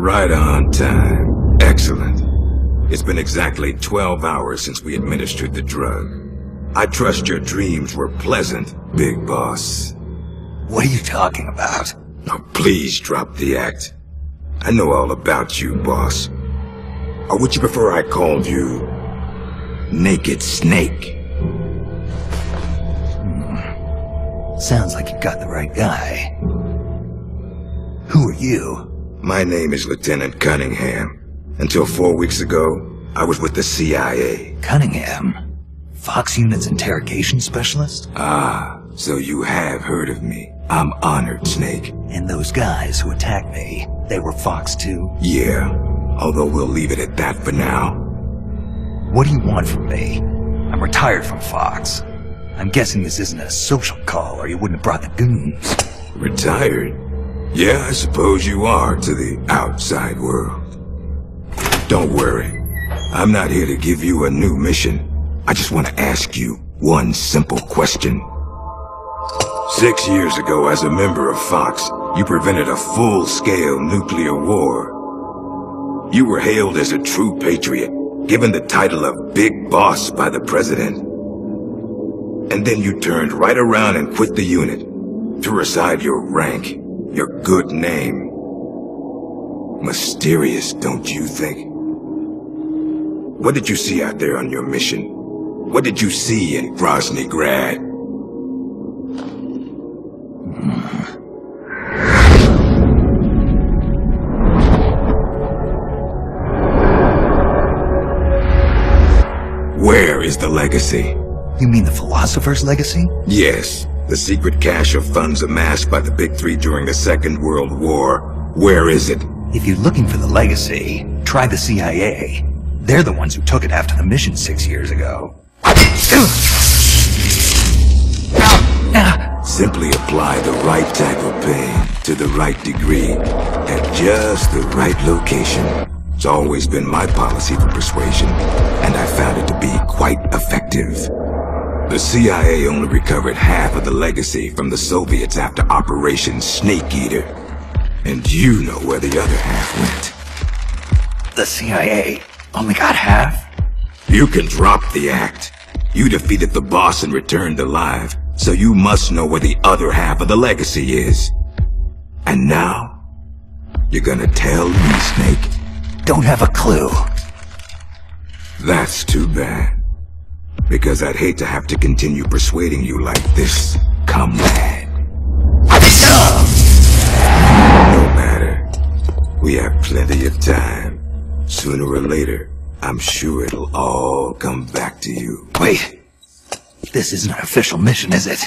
Right on time. Excellent. It's been exactly 12 hours since we administered the drug. I trust your dreams were pleasant, Big Boss. What are you talking about? Now please drop the act. I know all about you, boss. Or would you prefer I called you Naked Snake? Sounds like you got the right guy. Who are you? My name is Lieutenant Cunningham. Until 4 weeks ago, I was with the CIA. Cunningham? Fox Unit's interrogation specialist? Ah, so you have heard of me. I'm honored, Snake. And those guys who attacked me, they were Fox too? Yeah, although we'll leave it at that for now. What do you want from me? I'm retired from Fox. I'm guessing this isn't a social call, or you wouldn't have brought the goons. Retired? Yeah, I suppose you are to the outside world. Don't worry. I'm not here to give you a new mission. I just want to ask you one simple question. 6 years ago, as a member of Fox, you prevented a full-scale nuclear war. You were hailed as a true patriot, given the title of Big Boss by the President. And then you turned right around and quit the unit, threw aside your rank, your good name. Mysterious, don't you think? What did you see out there on your mission? What did you see in Grozny Grad? Where is the legacy? You mean the Philosopher's Legacy? Yes, the secret cache of funds amassed by the Big Three during the Second World War. Where is it? If you're looking for the legacy, try the CIA. They're the ones who took it after the mission 6 years ago. Simply apply the right type of pain to the right degree at just the right location. It's always been my policy for persuasion, and I found it to be quite effective. The CIA only recovered half of the legacy from the Soviets after Operation Snake Eater. And you know where the other half went. The CIA only got half? You can drop the act. You defeated the boss and returned alive, so you must know where the other half of the legacy is. And now, you're gonna tell me, Snake? Don't have a clue. That's too bad. Because I'd hate to have to continue persuading you like this, comrade. No matter. We have plenty of time. Sooner or later, I'm sure it'll all come back to you. Wait. This isn't an official mission, is it?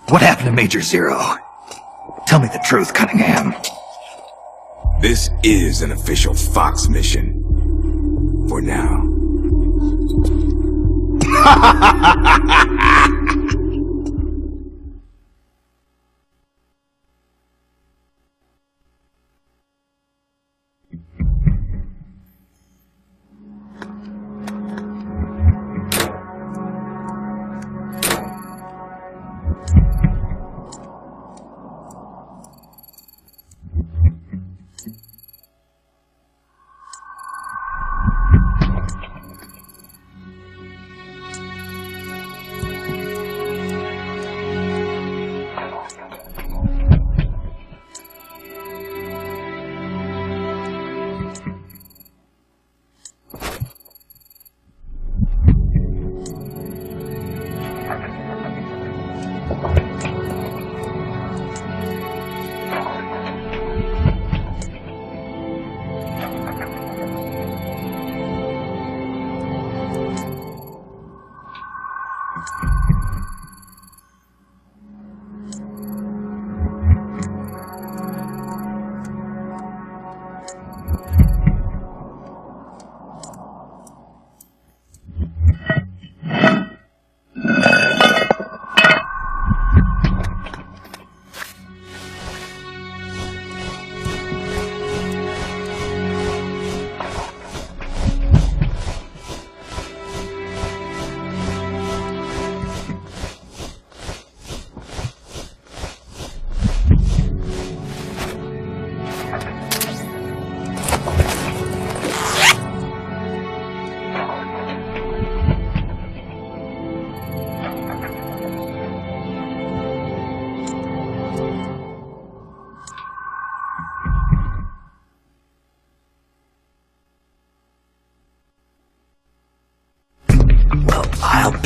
What happened to Major Zero? Tell me the truth, Cunningham. This is an official Fox mission. For now.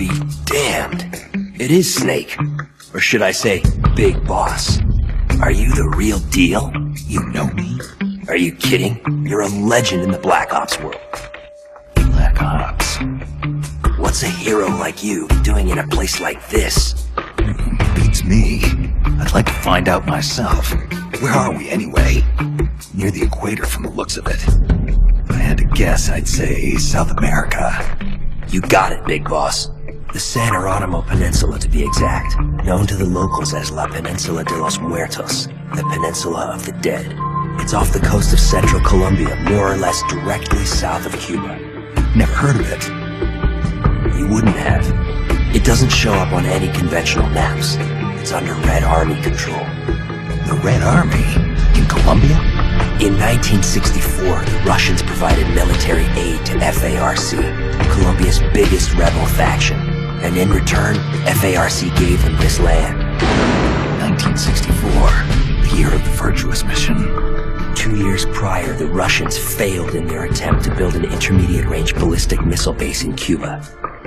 be damned. It is Snake. Or should I say, Big Boss. Are you the real deal? You know me? Are you kidding? You're a legend in the Black Ops world. Black Ops. What's a hero like you doing in a place like this? Beats me. I'd like to find out myself. Where are we anyway? Near the equator from the looks of it. If I had to guess, I'd say South America. You got it, Big Boss. The San Geronimo Peninsula, to be exact. Known to the locals as La Peninsula de los Muertos, the Peninsula of the Dead. It's off the coast of central Colombia, more or less directly south of Cuba. Never heard of it. You wouldn't have. It doesn't show up on any conventional maps. It's under Red Army control. The Red Army? In Colombia? In 1964, the Russians provided military aid to FARC, Colombia's biggest rebel faction. And in return, FARC gave them this land. 1964, the year of the Virtuous Mission. 2 years prior, the Russians failed in their attempt to build an intermediate-range ballistic missile base in Cuba.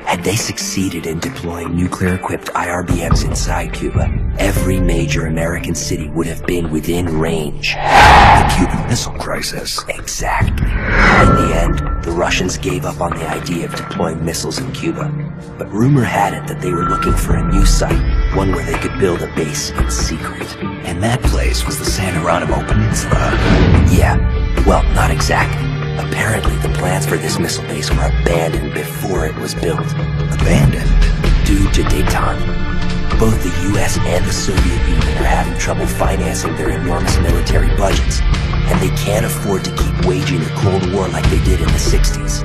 Had they succeeded in deploying nuclear-equipped IRBMs inside Cuba, every major American city would have been within range. The Cuban Missile Crisis. Exactly. In the end, the Russians gave up on the idea of deploying missiles in Cuba. But rumor had it that they were looking for a new site, one where they could build a base in secret. And that place was the San Geronimo Peninsula. Yeah, well, not exactly. Apparently, the plans for this missile base were abandoned before it was built. Abandoned? Due to detente. Both the US and the Soviet Union are having trouble financing their enormous military budgets, and they can't afford to keep waging a Cold War like they did in the 60s.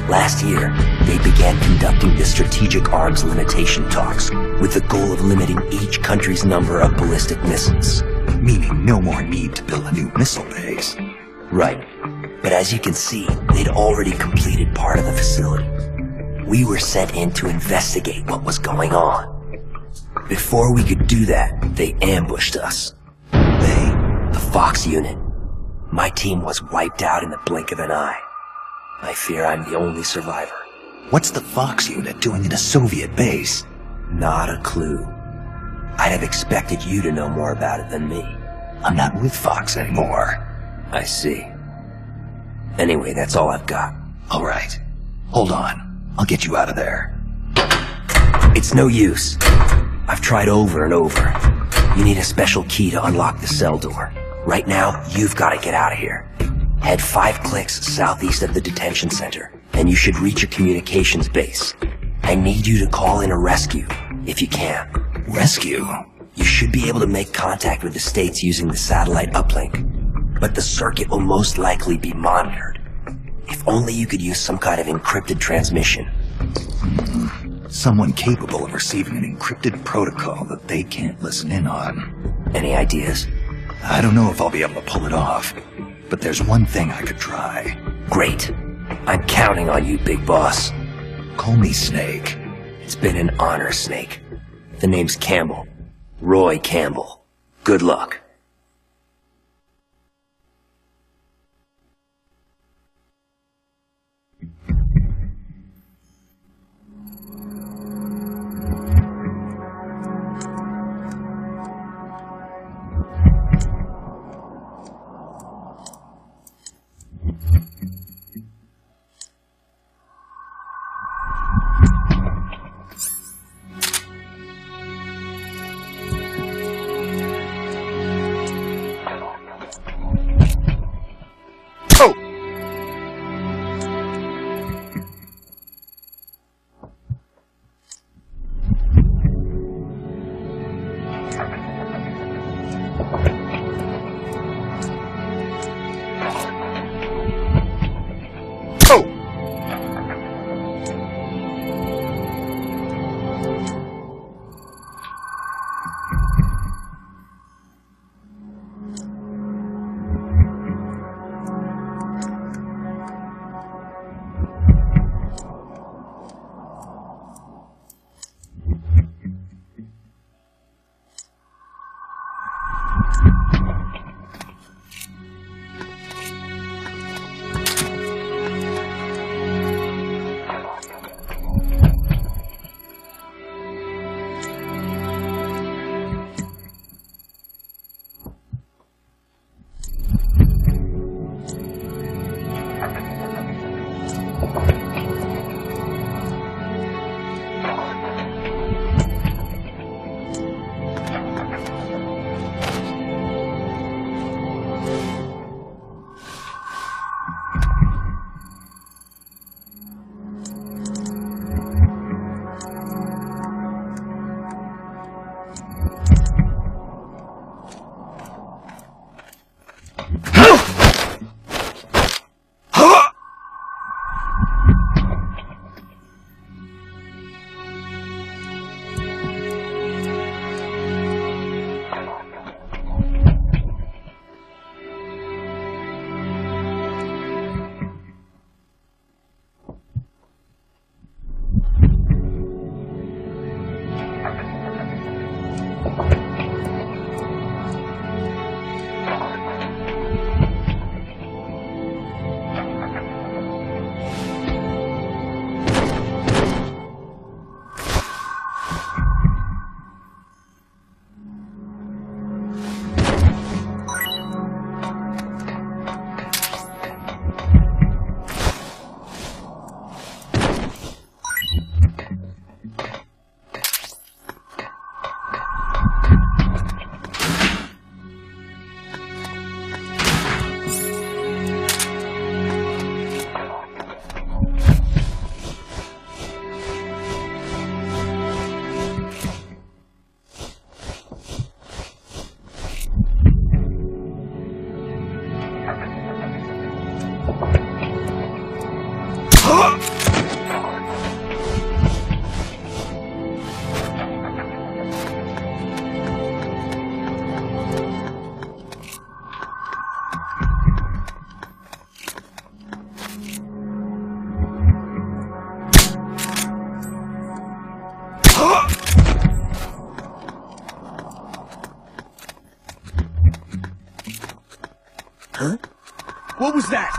Last year, they began conducting the strategic arms limitation talks, with the goal of limiting each country's number of ballistic missiles. Meaning no more need to build a new missile base. Right. But as you can see, they'd already completed part of the facility. We were sent in to investigate what was going on. Before we could do that, they ambushed us. The Fox unit. My team was wiped out in the blink of an eye. I fear I'm the only survivor. What's the Fox unit doing in a Soviet base? Not a clue. I'd have expected you to know more about it than me. I'm not with Fox anymore. I see. Anyway, that's all I've got. All right. Hold on. I'll get you out of there. It's no use. I've tried over and over. You need a special key to unlock the cell door. Right now, you've got to get out of here. Head 5 clicks southeast of the detention center, and you should reach a communications base. I need you to call in a rescue, if you can. Rescue? You should be able to make contact with the States using the satellite uplink. But the circuit will most likely be monitored. If only you could use some kind of encrypted transmission. Someone capable of receiving an encrypted protocol that they can't listen in on. Any ideas? I don't know if I'll be able to pull it off, but there's one thing I could try. Great. I'm counting on you, Big Boss. Call me Snake. It's been an honor, Snake. The name's Campbell. Roy Campbell. Good luck. Huh? What was that?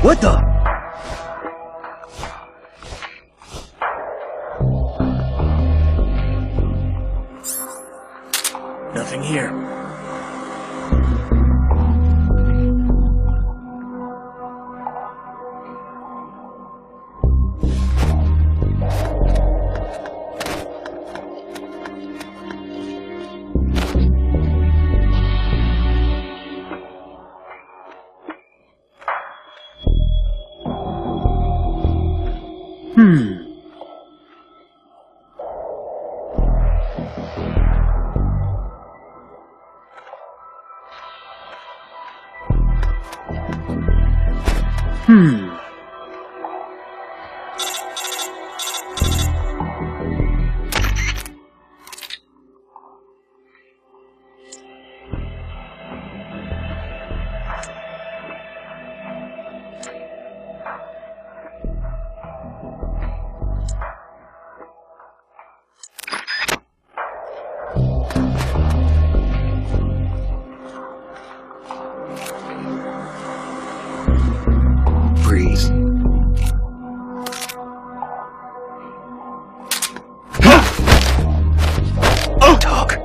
What the? Nothing here. Freeze. Talk.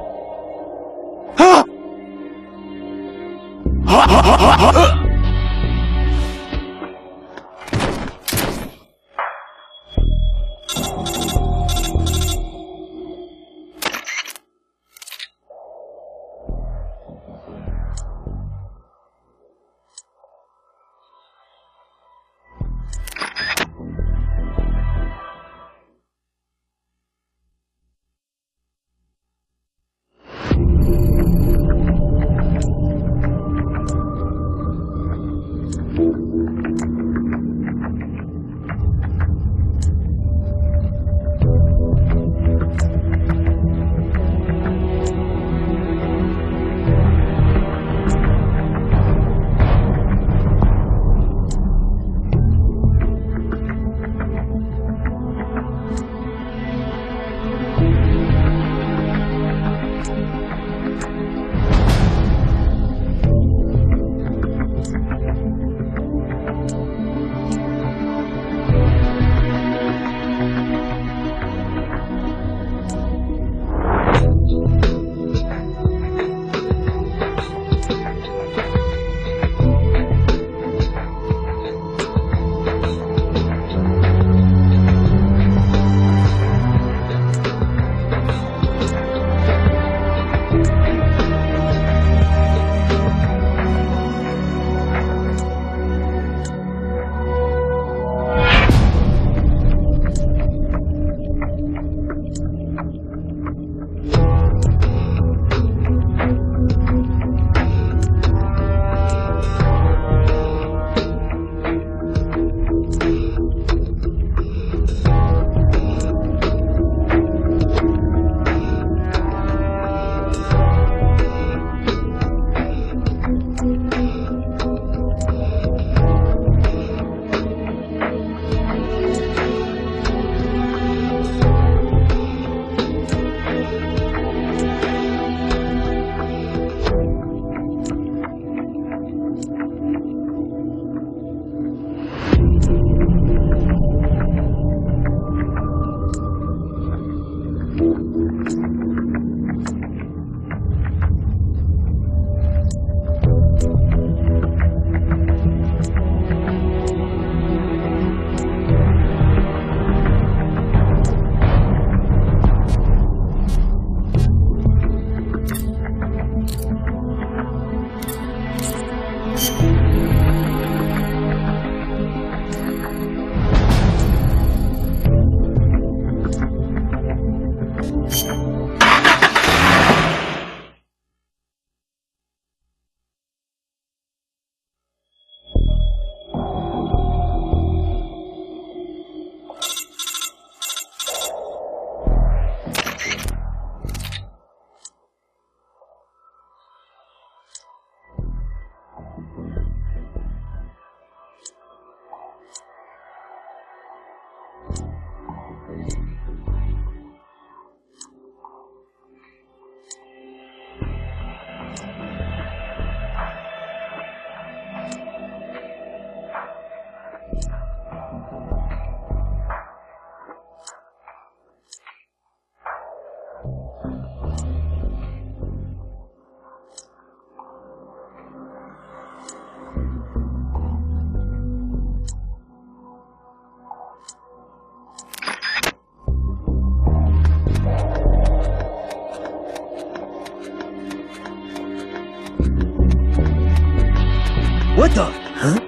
What the? Huh?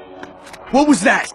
What was that?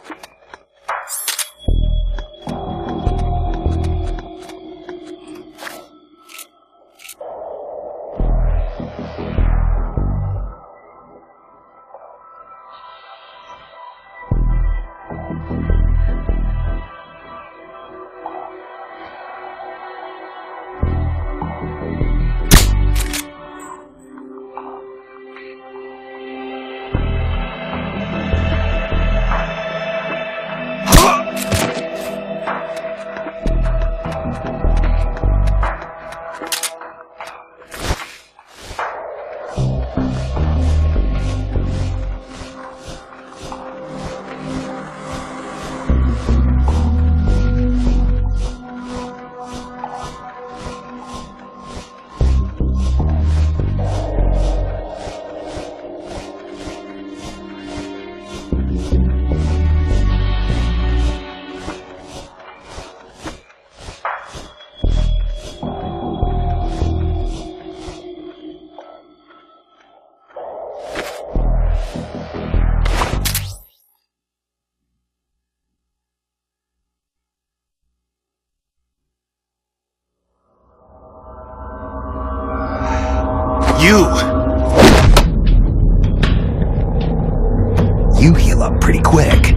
You heal up pretty quick.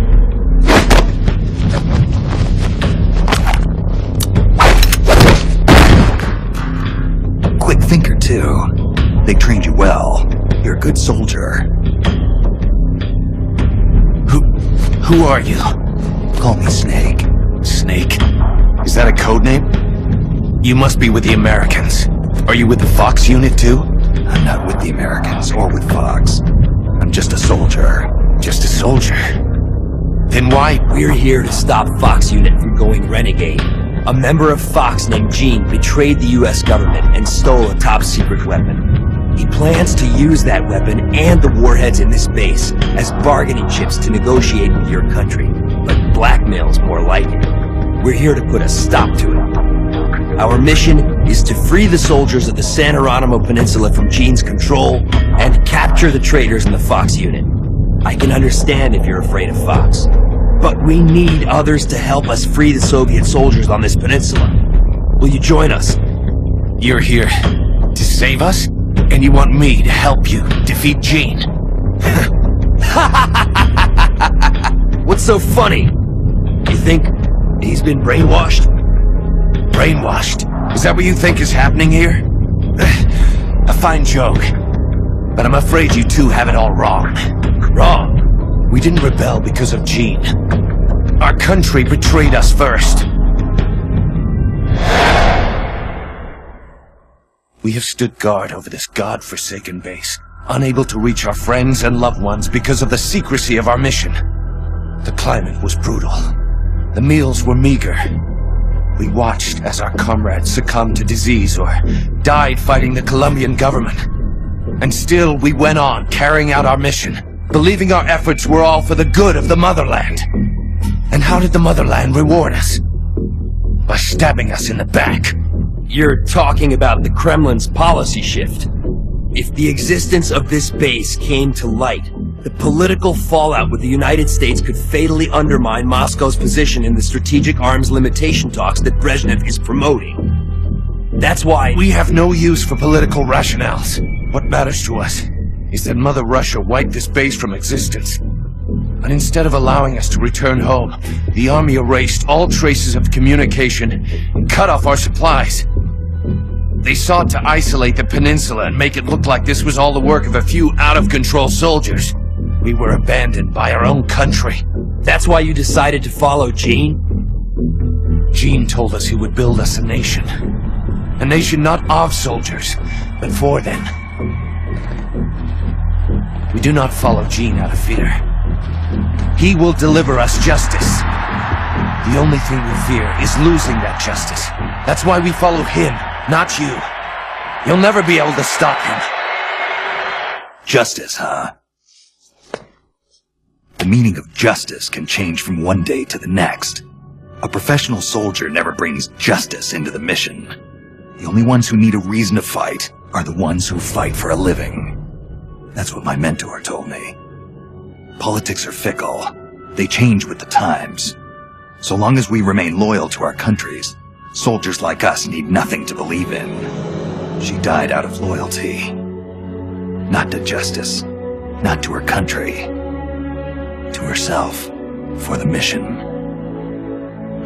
Quick thinker, too. They trained you well. You're a good soldier. Who are you? Call me Snake. Snake? Is that a code name? You must be with the Americans. Are you with the Fox unit, too? I'm not with the Americans or with Fox. I'm just a soldier. Just a soldier? Then why? We're here to stop Fox unit from going renegade. A member of Fox named Gene betrayed the US government and stole a top-secret weapon. He plans to use that weapon and the warheads in this base as bargaining chips to negotiate with your country. But blackmail's more like it. We're here to put a stop to it. Our mission is to free the soldiers of the San Geronimo Peninsula from Gene's control and capture the traitors in the Fox unit. I can understand if you're afraid of Fox, but we need others to help us free the Soviet soldiers on this peninsula. Will you join us? You're here to save us? And you want me to help you defeat Gene? What's so funny? You think he's been brainwashed? Brainwashed? Is that what you think is happening here? A fine joke. But I'm afraid you two have it all wrong. Wrong. We didn't rebel because of Gene. Our country betrayed us first. We have stood guard over this god-forsaken base, unable to reach our friends and loved ones because of the secrecy of our mission. The climate was brutal. The meals were meager. We watched as our comrades succumbed to disease or died fighting the Colombian government. And still we went on carrying out our mission, believing our efforts were all for the good of the motherland. And how did the motherland reward us? By stabbing us in the back. You're talking about the Kremlin's policy shift. If the existence of this base came to light, the political fallout with the United States could fatally undermine Moscow's position in the strategic arms limitation talks that Brezhnev is promoting. That's why we have no use for political rationales. What matters to us is that Mother Russia wiped this base from existence. And instead of allowing us to return home, the army erased all traces of communication and cut off our supplies. They sought to isolate the peninsula and make it look like this was all the work of a few out-of-control soldiers. We were abandoned by our own country. That's why you decided to follow Gene? Gene told us he would build us a nation. A nation not of soldiers, but for them. We do not follow Gene out of fear. He will deliver us justice. The only thing we fear is losing that justice. That's why we follow him, not you. You'll never be able to stop him. Justice, huh? The meaning of justice can change from one day to the next. A professional soldier never brings justice into the mission. The only ones who need a reason to fight are the ones who fight for a living. That's what my mentor told me. Politics are fickle. They change with the times. So long as we remain loyal to our countries, soldiers like us need nothing to believe in. She died out of loyalty. Not to justice, not to her country. To herself, for the mission.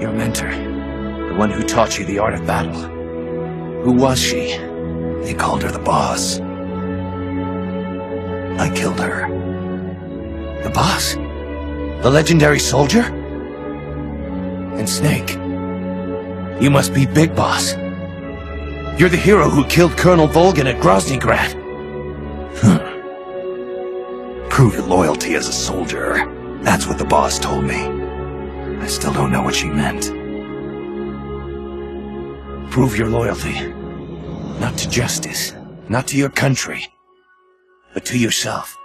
Your mentor, the one who taught you the art of battle. Who was she? They called her the boss. I killed her. The boss? The legendary soldier? And Snake, you must be Big Boss. You're the hero who killed Colonel Volgin at Groznygrad. Prove your loyalty as a soldier. That's what the boss told me. I still don't know what she meant. Prove your loyalty. Not to justice, not to your country, but to yourself.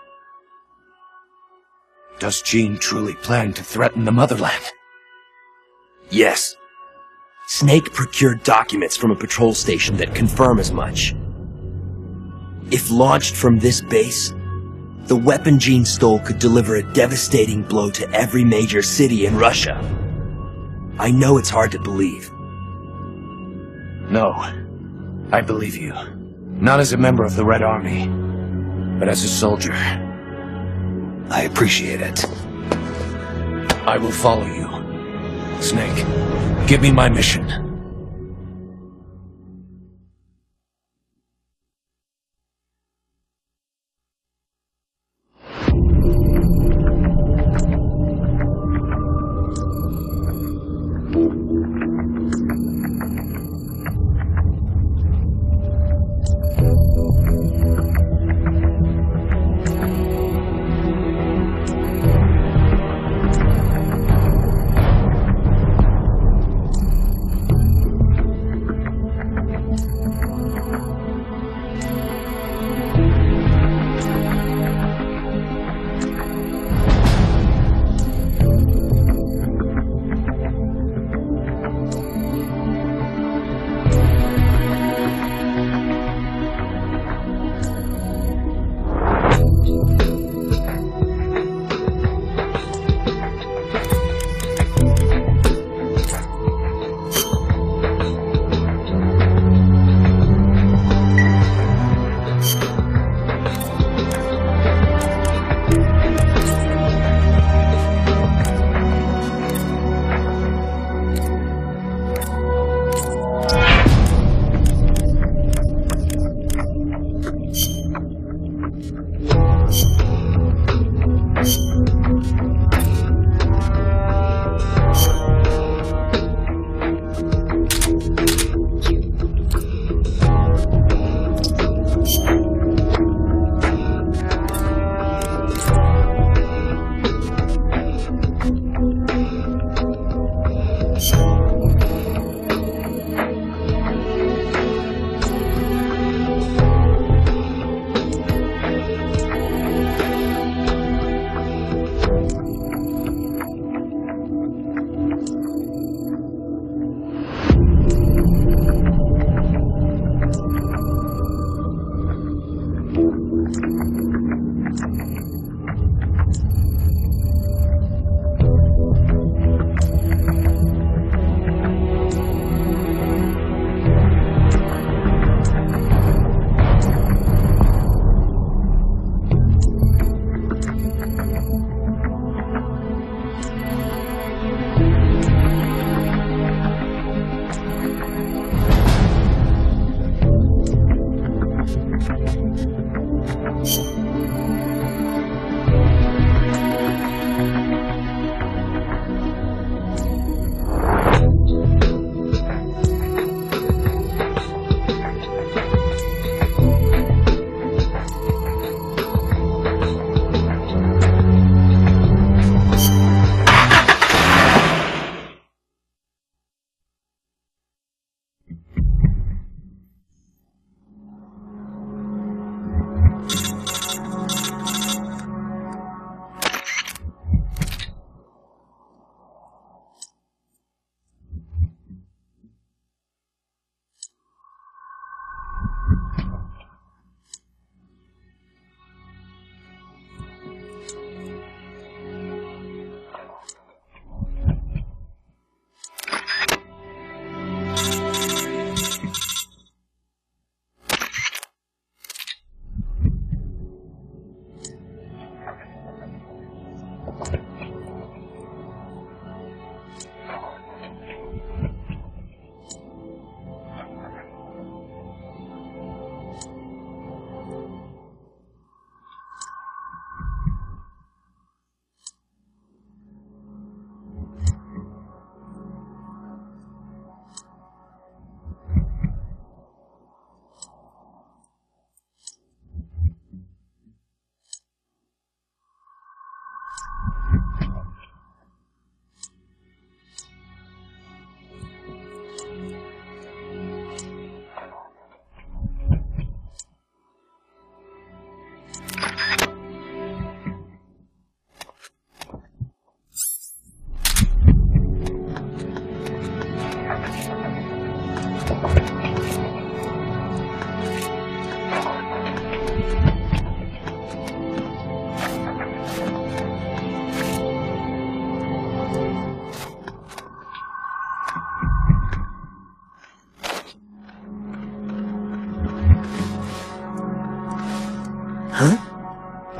Does Jean truly plan to threaten the motherland? Yes. Snake procured documents from a patrol station that confirm as much. If launched from this base, the weapon Jean stole could deliver a devastating blow to every major city in Russia. I know it's hard to believe. No, I believe you. Not as a member of the Red Army, but as a soldier. I appreciate it. I will follow you. Snake, give me my mission.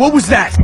What was that?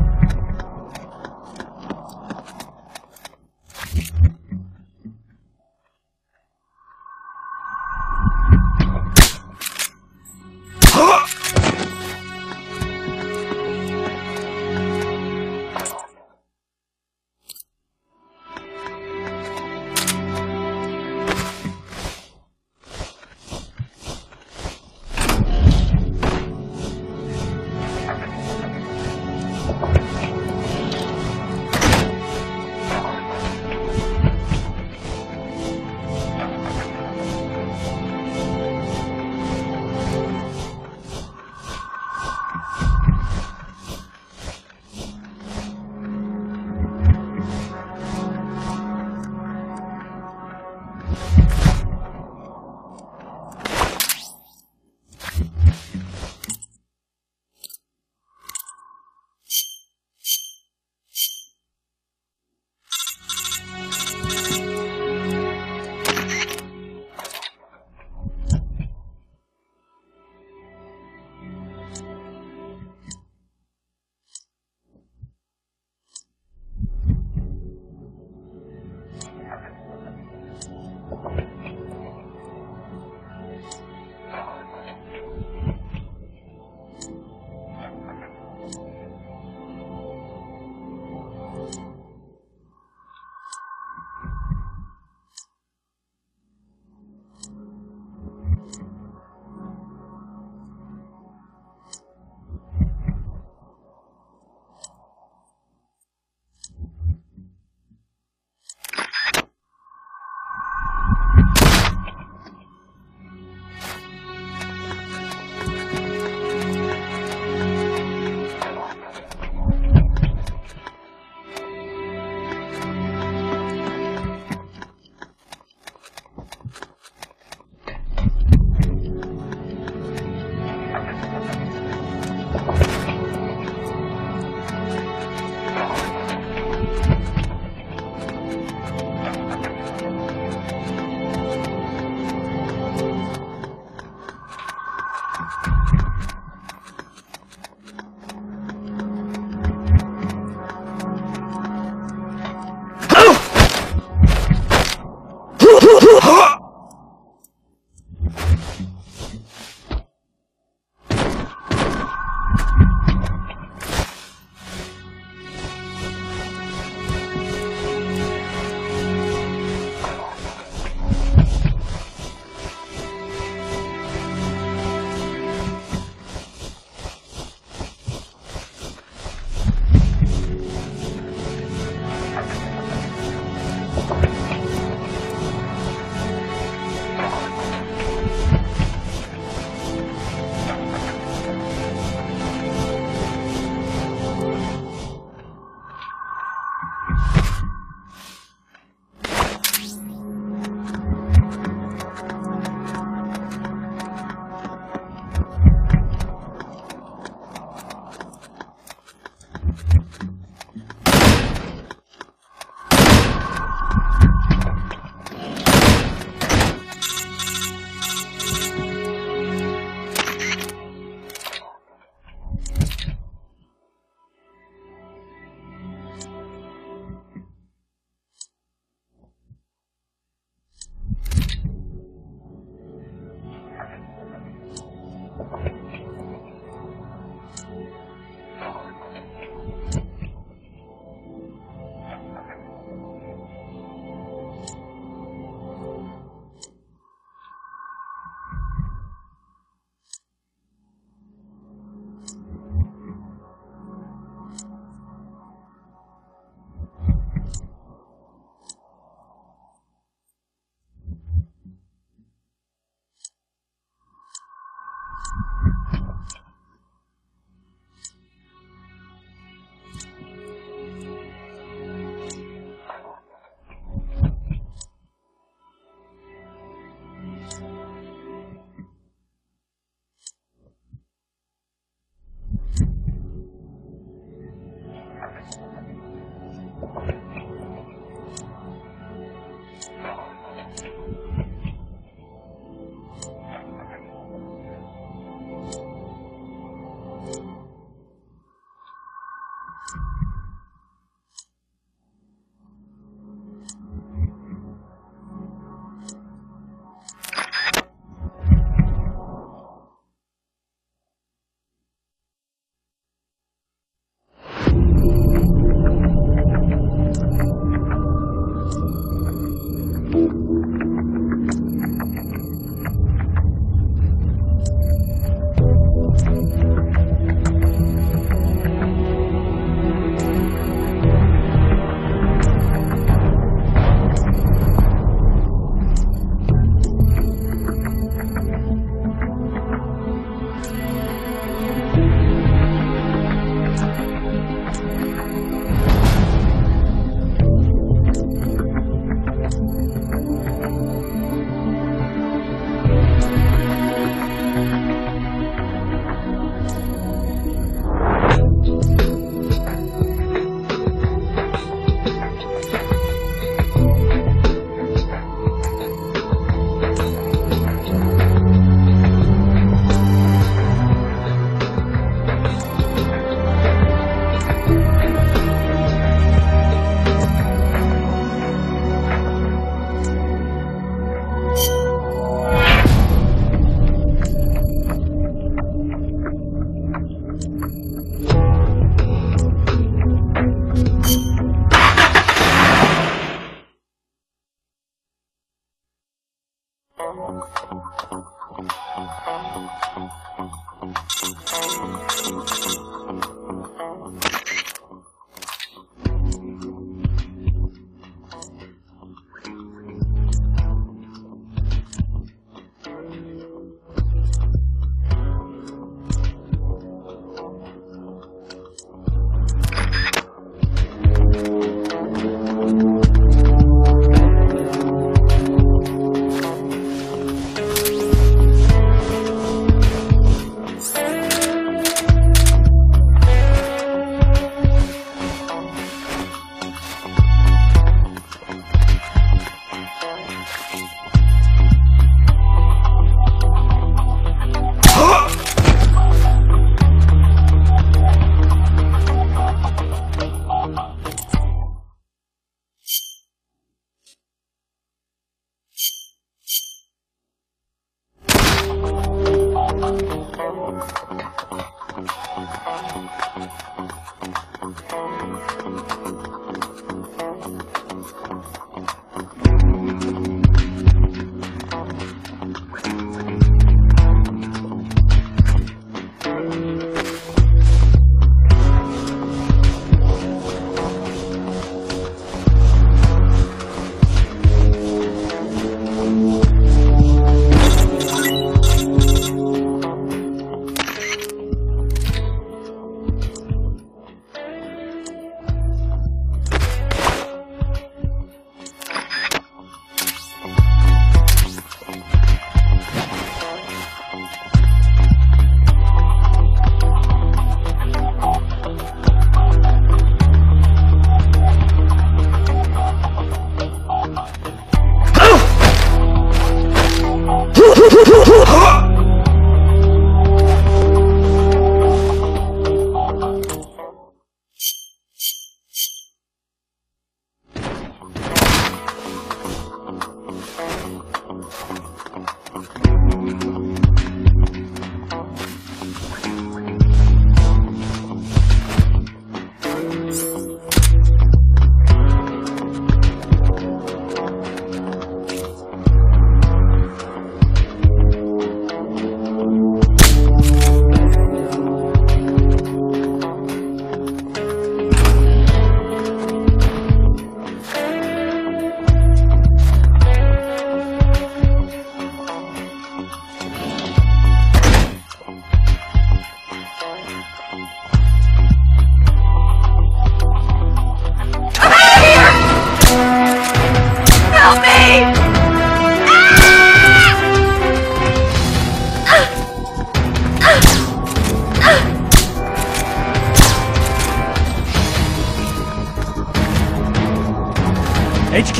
HQ!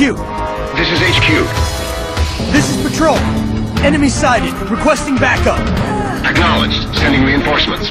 This is HQ. This is Patrol. Enemy sighted. Requesting backup. Acknowledged. Sending reinforcements.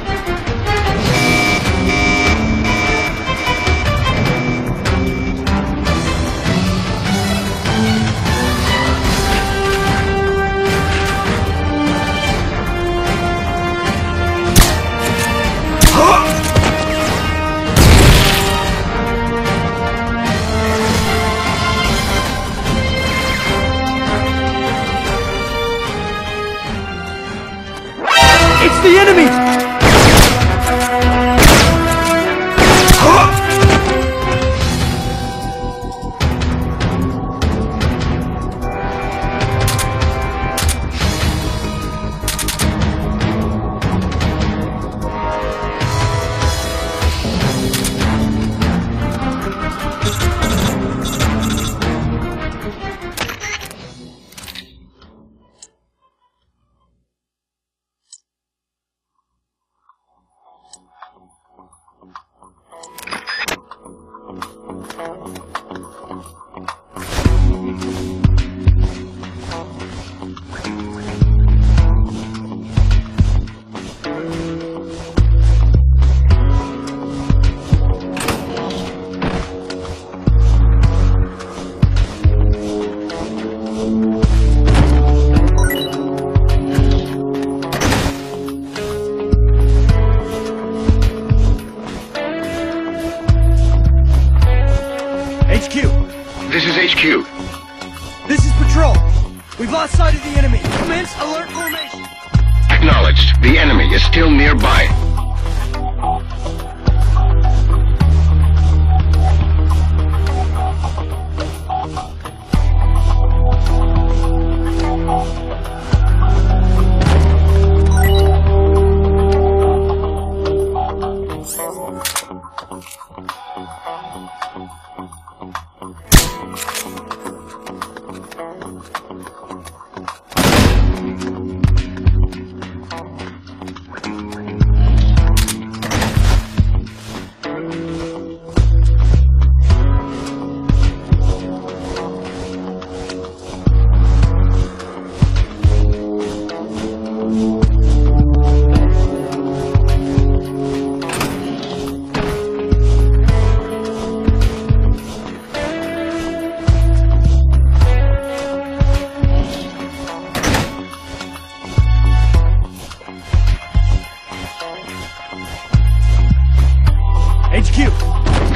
is HQ. This is Patrol. We've lost sight of the enemy. Commence alert formation. Acknowledged. The enemy is still nearby.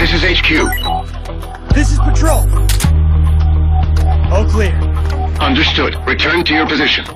This is HQ. This is Patrol. All clear. Understood. Return to your position.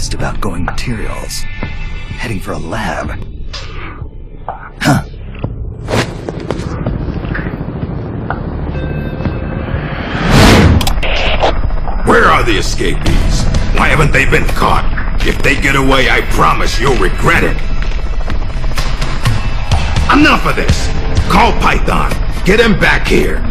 list of outgoing materials. Heading for a lab. Huh. Where are the escapees? Why haven't they been caught? If they get away, I promise you'll regret it. Enough of this! Call Python. Get him back here.